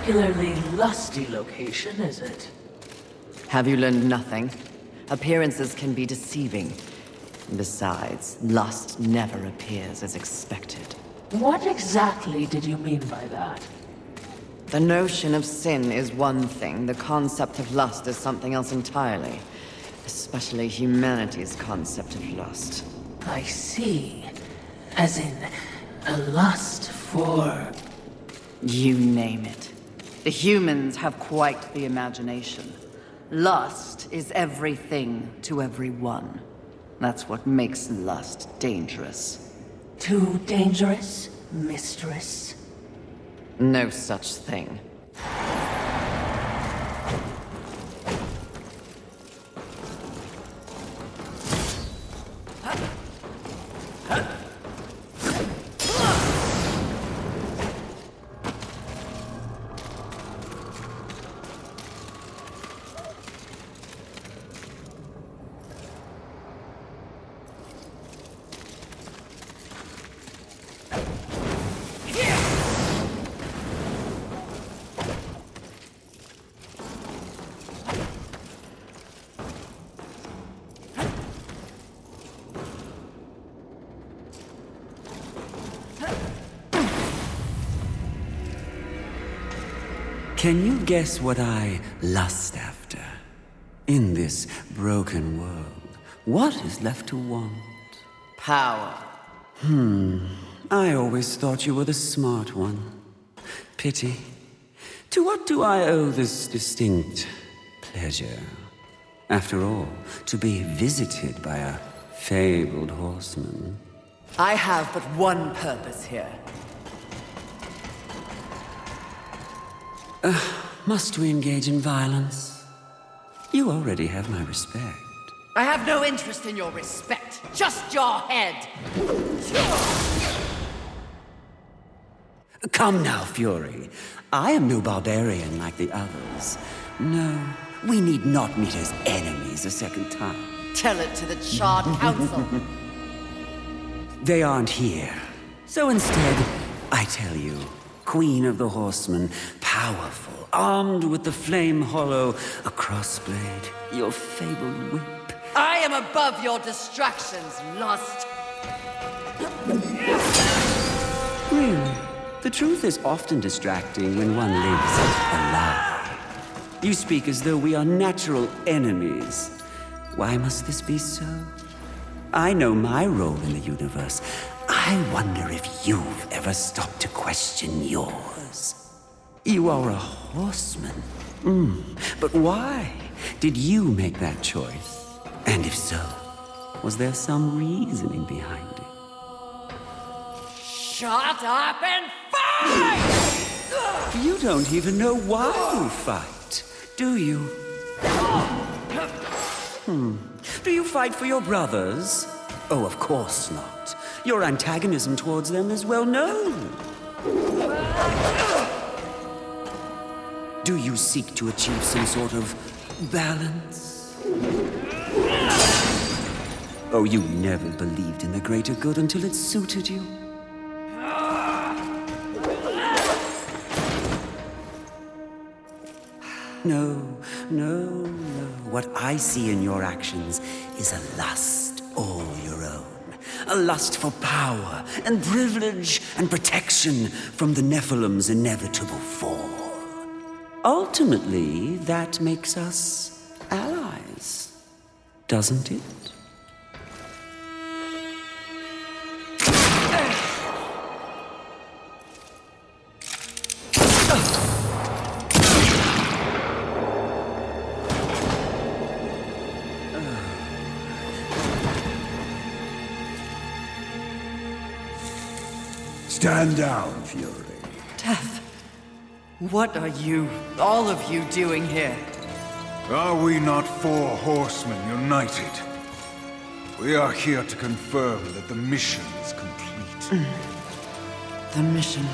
particularly lusty location, is it? Have you learned nothing? Appearances can be deceiving. Besides, lust never appears as expected. What exactly did you mean by that? The notion of sin is one thing, the concept of lust is something else entirely. Especially humanity's concept of lust. I see. As in, a lust for... You name it. The humans have quite the imagination. Lust is everything to everyone. That's what makes lust dangerous. Too dangerous, mistress? No such thing. Can you guess what I lust after? In this broken world, what is left to want? Power. I always thought you were the smart one. Pity. To what do I owe this distinct pleasure? After all, to be visited by a fabled horseman. I have but one purpose here. Must we engage in violence? You already have my respect. I have no interest in your respect, just your head. Come now, Fury. I am no barbarian like the others. No, we need not meet as enemies a second time. Tell it to the Charred Council. They aren't here. So instead, I tell you, Queen of the Horsemen, powerful, armed with the Flame Hollow, a crossblade, your fabled whip. I am above your distractions, lust. Really? The truth is often distracting when one lives a lie. You speak as though we are natural enemies. Why must this be so? I know my role in the universe. I wonder if you've ever stopped to question yours. You are a horseman. But why did you make that choice? And if so, was there some reasoning behind it? Shut up and fight! You don't even know why you fight, do you? Do you fight for your brothers? Oh, of course not. Your antagonism towards them is well known. Do you seek to achieve some sort of balance? Oh, you never believed in the greater good until it suited you. No, no, no. What I see in your actions is a lust all your own. A lust for power and privilege and protection from the Nephilim's inevitable fall. Ultimately, that makes us allies, doesn't it? Stand down, Fury. Death. What are you, all of you, doing here? Are we not four horsemen united? We are here to confirm that the mission is complete. The mission.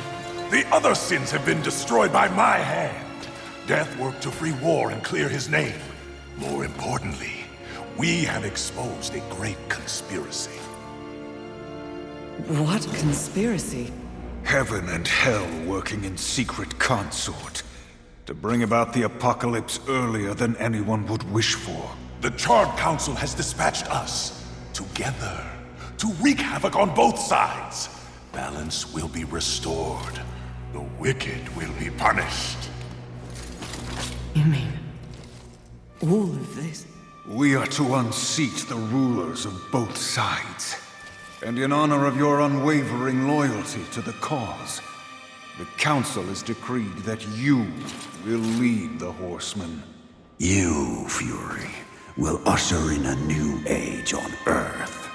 The other sins have been destroyed by my hand. Death worked to free War and clear his name. More importantly, we have exposed a great conspiracy. What conspiracy? Heaven and hell working in secret consort. To bring about the apocalypse earlier than anyone would wish for. The Charred Council has dispatched us, together, to wreak havoc on both sides. Balance will be restored. The wicked will be punished. You mean all of this? We are to unseat the rulers of both sides. And in honor of your unwavering loyalty to the cause, the Council has decreed that you will lead the Horsemen. You, Fury, will usher in a new age on Earth.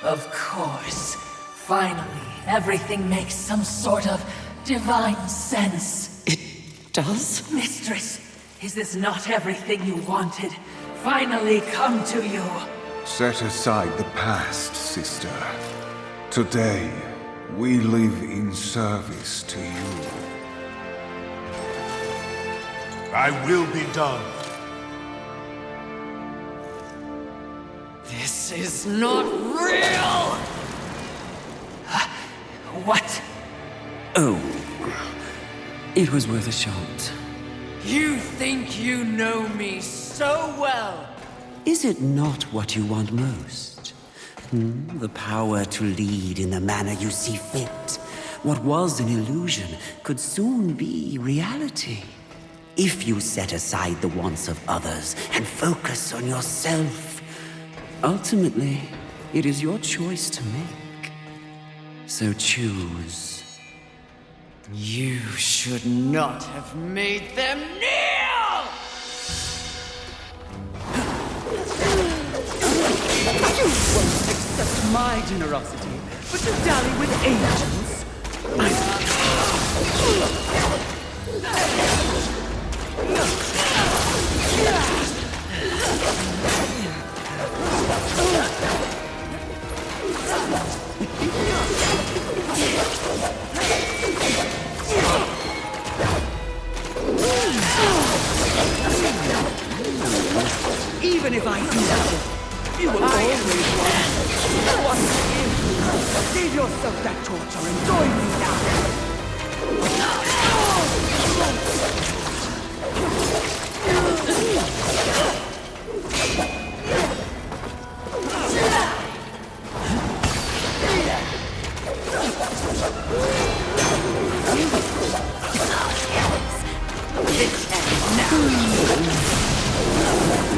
Of course. Finally, everything makes some sort of divine sense. It does? Mistress, is this not everything you wanted? Finally come to you. Set aside the past, sister. Today, we live in service to you. I will be done. This is not real! What? Oh, it was worth a shot. You think you know me so well! Is it not what you want most? The power to lead in the manner you see fit. What was an illusion could soon be reality. If you set aside the wants of others and focus on yourself, ultimately, it is your choice to make. So choose. You should not have made them kneel! You won't accept my generosity, but you dally with angels. Even if I do that, you will always want to give yourself that torture and join me now.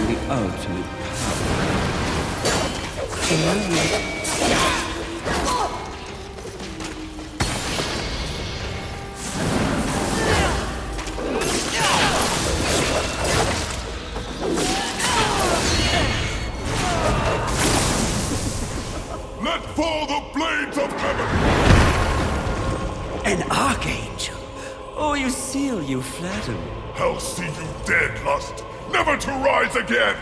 The ultimate Let fall the blades of heaven! An archangel? Oh, you seal, you flatter me. I'll see you dead, Lust, never to rise again!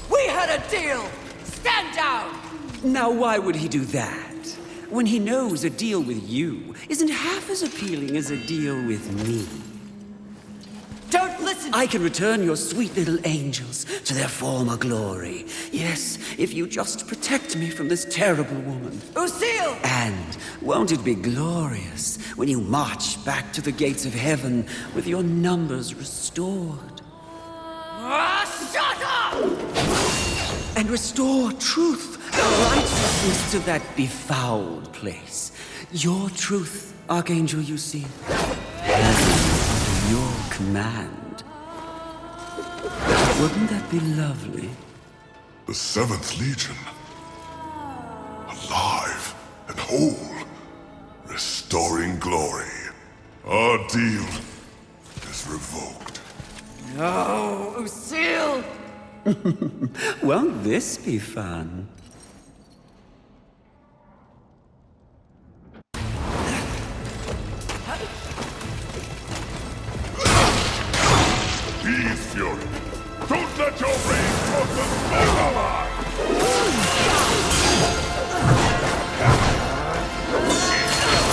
We had a deal! Stand down! Now why would he do that? When he knows a deal with you isn't half as appealing as a deal with me. Don't listen! I can return your sweet little angels to their former glory. Yes, if you just protect me from this terrible woman. Lucille! And won't it be glorious when you march back to the gates of heaven with your numbers restored? Shut up! And restore truth, righteousness to that befouled place. Your truth, Archangel, you see. Heaven under your command. Wouldn't that be lovely? The 7th Legion. Alive and whole. Restoring glory. Our deal is revoked. No, Lucille! Won't this be fun? Ease, Fury. Don't let your rage cross the smoke line!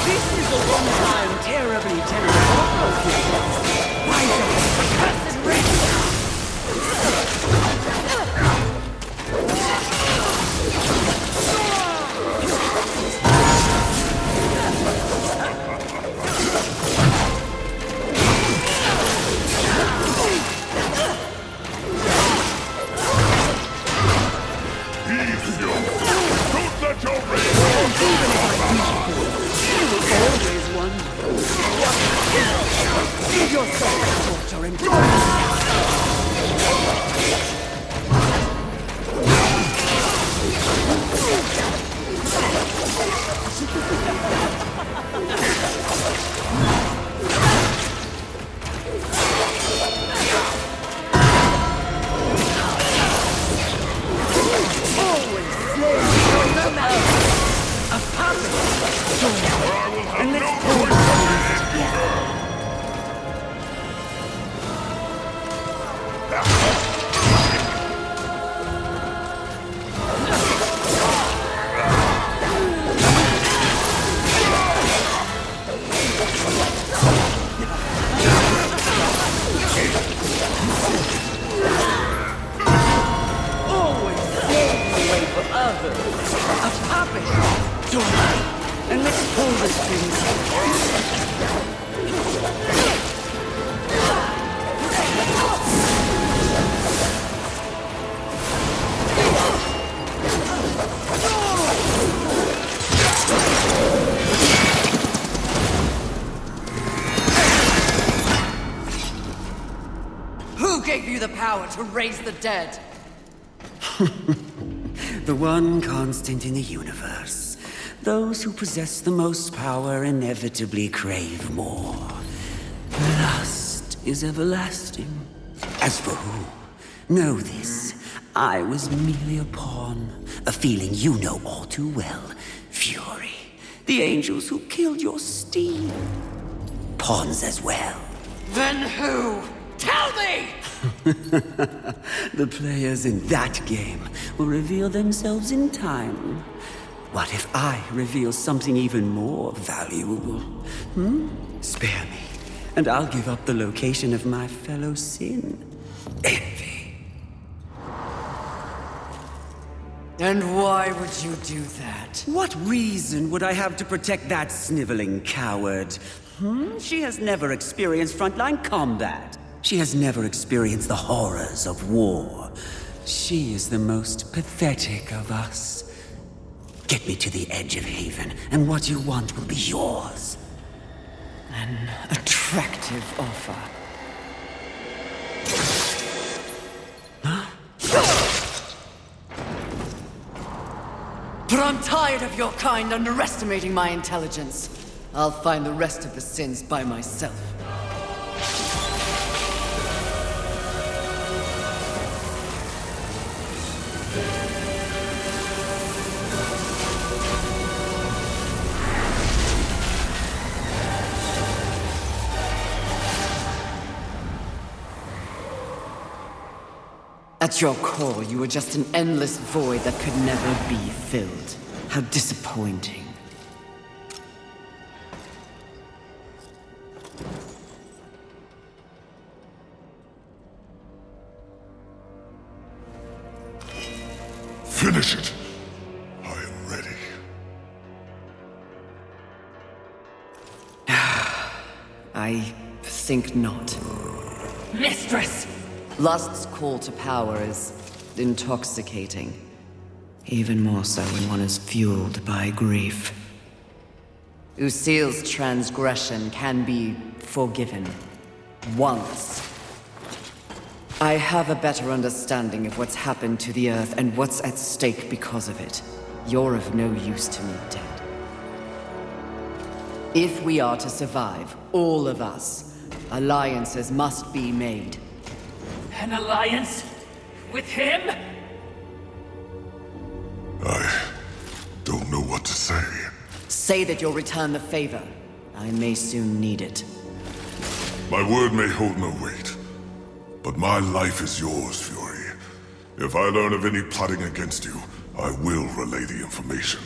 This is a one-time, terribly terrible. Why don't cursed ring? yourself to torture and Who gave you the power to raise the dead? The one constant in the universe. Those who possess the most power inevitably crave more. Lust is everlasting. As for who, know this. I was merely a pawn. A feeling you know all too well. Fury. The angels who killed your steed. Pawns as well. Then who? Tell me! The players in that game will reveal themselves in time. What if I reveal something even more valuable? Spare me, and I'll give up the location of my fellow sin. Envy. And why would you do that? What reason would I have to protect that sniveling coward? She has never experienced frontline combat. She has never experienced the horrors of war. She is the most pathetic of us. Get me to the edge of Haven, and what you want will be yours. An attractive offer. But I'm tired of your kind underestimating my intelligence. I'll find the rest of the sins by myself. At your core, you were just an endless void that could never be filled. How disappointing. Finish it. I am ready. I think not. Mistress! Lust's call to power is intoxicating. Even more so when one is fueled by grief. Usil's transgression can be forgiven. Once. I have a better understanding of what's happened to the Earth and what's at stake because of it. You're of no use to me, dead. If we are to survive, all of us, alliances must be made. An alliance? With him? I don't know what to say. Say that you'll return the favor. I may soon need it. My word may hold no weight, but my life is yours, Fury. If I learn of any plotting against you, I will relay the information.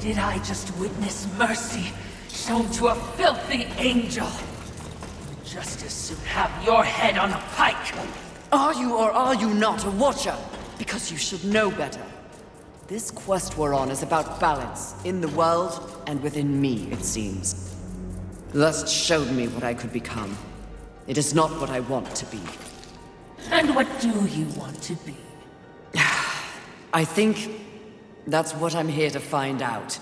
Did I just witness mercy shown to a filthy angel? You'd just as soon have your head on a pike. Are you or are you not a Watcher? Because you should know better. This quest we're on is about balance, in the world and within me, it seems. Lust showed me what I could become. It is not what I want to be. And what do you want to be? I think that's what I'm here to find out.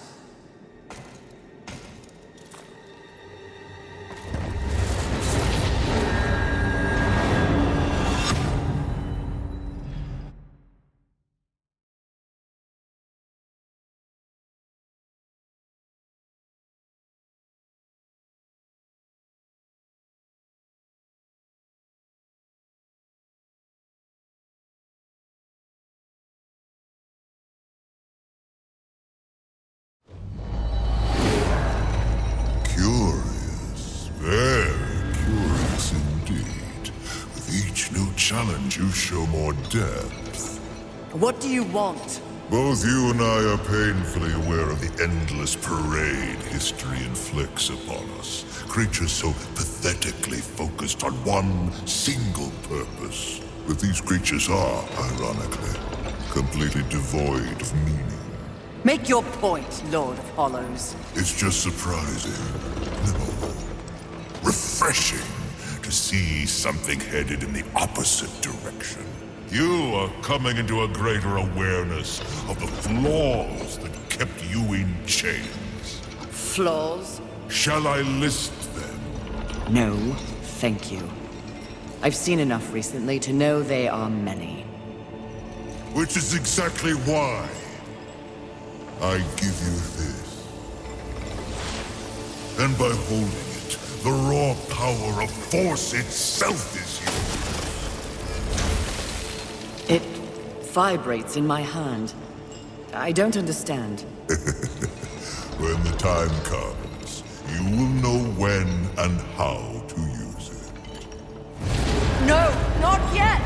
challenge, you show more depth. What do you want? Both you and I are painfully aware of the endless parade history inflicts upon us. Creatures so pathetically focused on one single purpose. But these creatures are, ironically, completely devoid of meaning. Make your point, Lord of Hollows. It's just surprising. No. Refreshing to see something headed in the opposite direction. You are coming into a greater awareness of the flaws that kept you in chains. Flaws? Shall I list them? No, thank you. I've seen enough recently to know they are many. Which is exactly why I give you this. And by holding it, the raw power of Force itself is yours. It vibrates in my hand. I don't understand. When the time comes, you will know when and how to use it. No, not yet!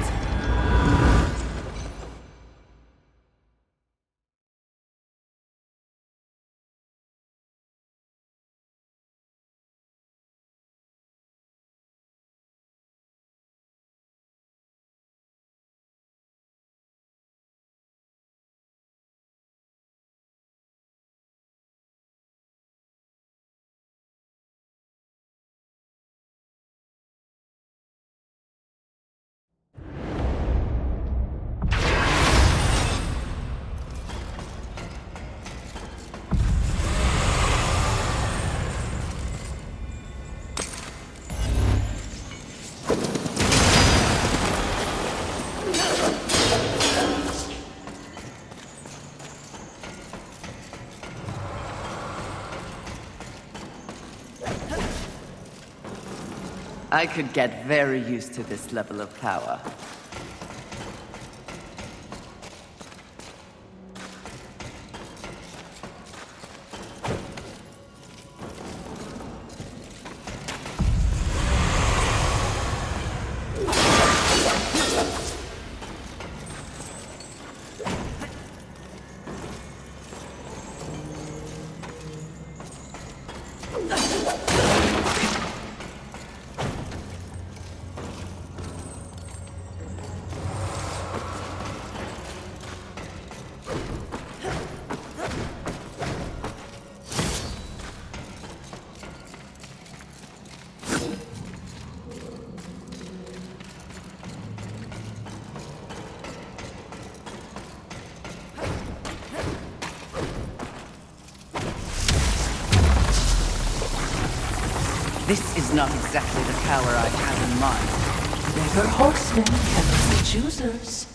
I could get very used to this level of power. This is not exactly the power I had in mind. Never horsemen, ever the choosers.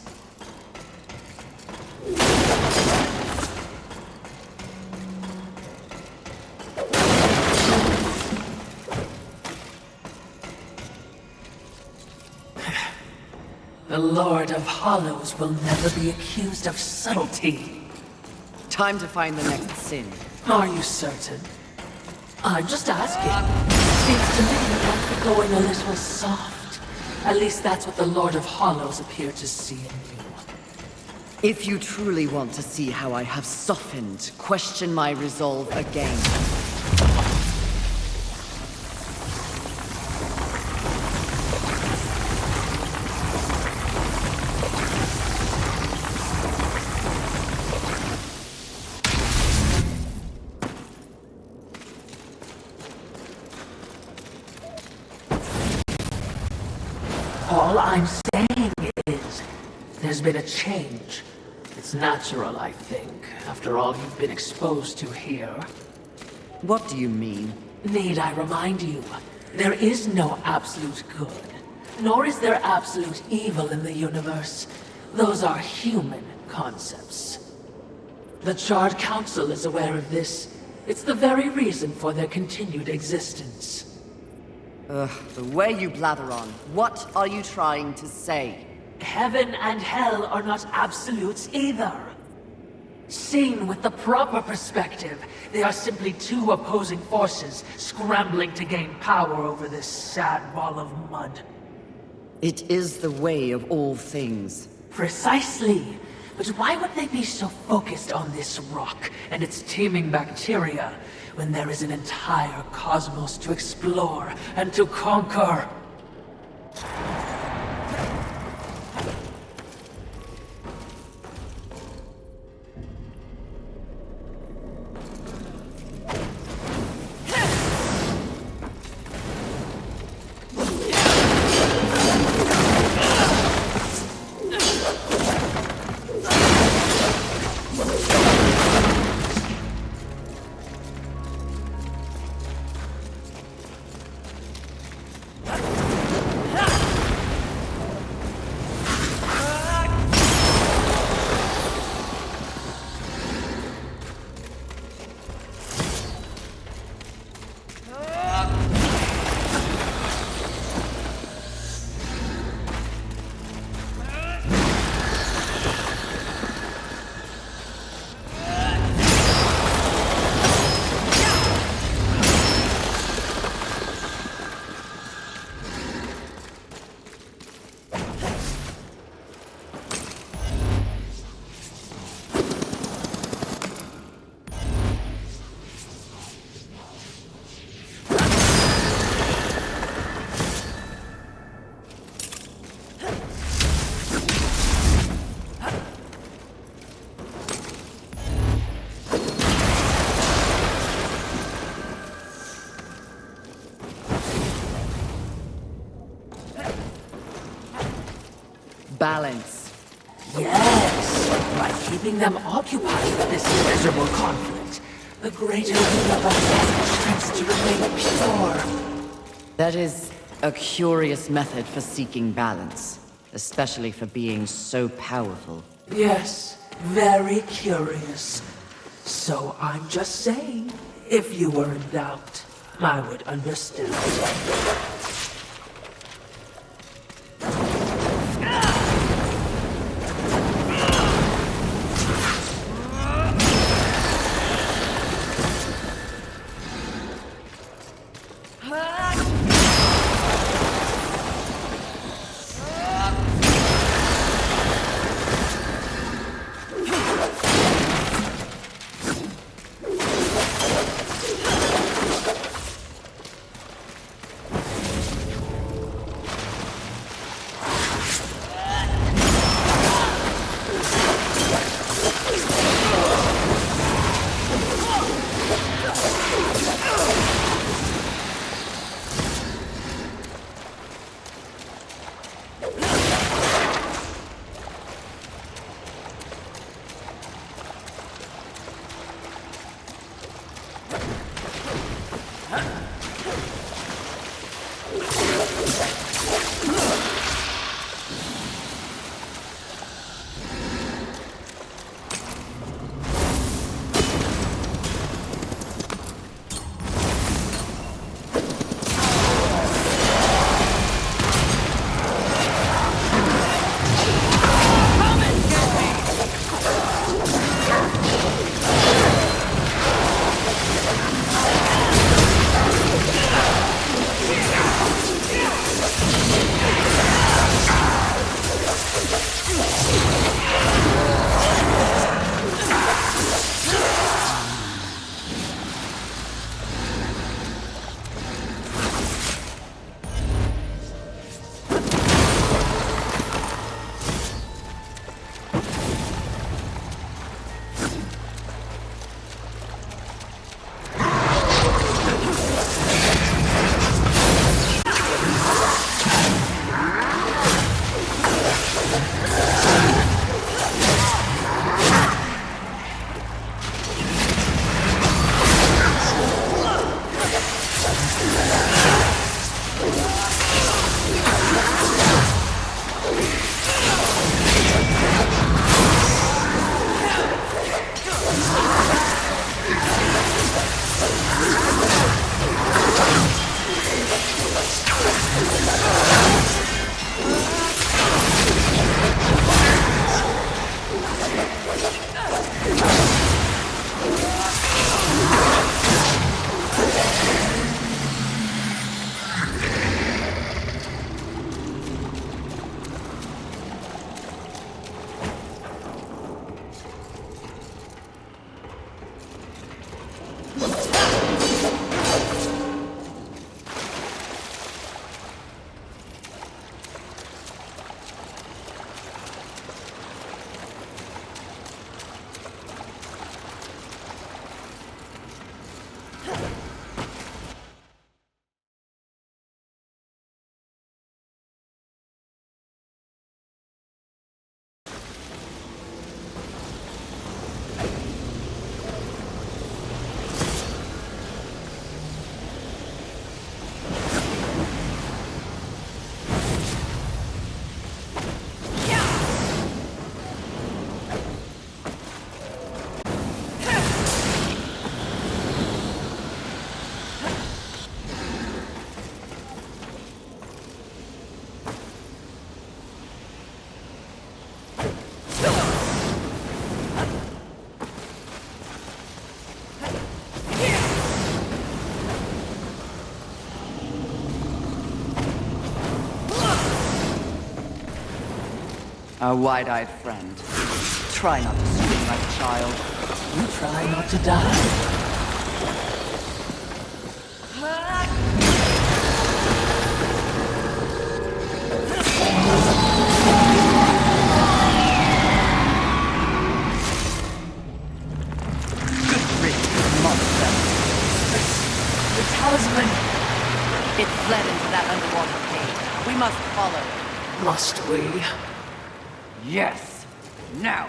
The Lord of Hollows will never be accused of subtlety. Time to find the next sin. Are you certain? I'm just asking. Seems to me that you're going a little soft. At least that's what the Lord of Hollows appeared to see in you. If you truly want to see how I have softened, question my resolve again. All I'm saying is, there's been a change. It's natural, I think, after all you've been exposed to here. What do you mean? Need I remind you, there is no absolute good, nor is there absolute evil in the universe. Those are human concepts. The Charred Council is aware of this. It's the very reason for their continued existence. The way you blather on. What are you trying to say? Heaven and hell are not absolutes either. Seen with the proper perspective, they are simply two opposing forces scrambling to gain power over this sad ball of mud. It is the way of all things. Precisely. But why would they be so focused on this rock and its teeming bacteria when there is an entire cosmos to explore and to conquer? Balance. Yes, by keeping them occupied with this miserable conflict, the greater universe has a chance to remain pure. That is a curious method for seeking balance, especially for beings so powerful. Yes, very curious. So I'm just saying, if you were in doubt, I would understand. Our wide-eyed friend. Try not to scream like a child. You try not to die. The talisman! It fled into that underwater cave. We must follow. Must we? Yes! Now!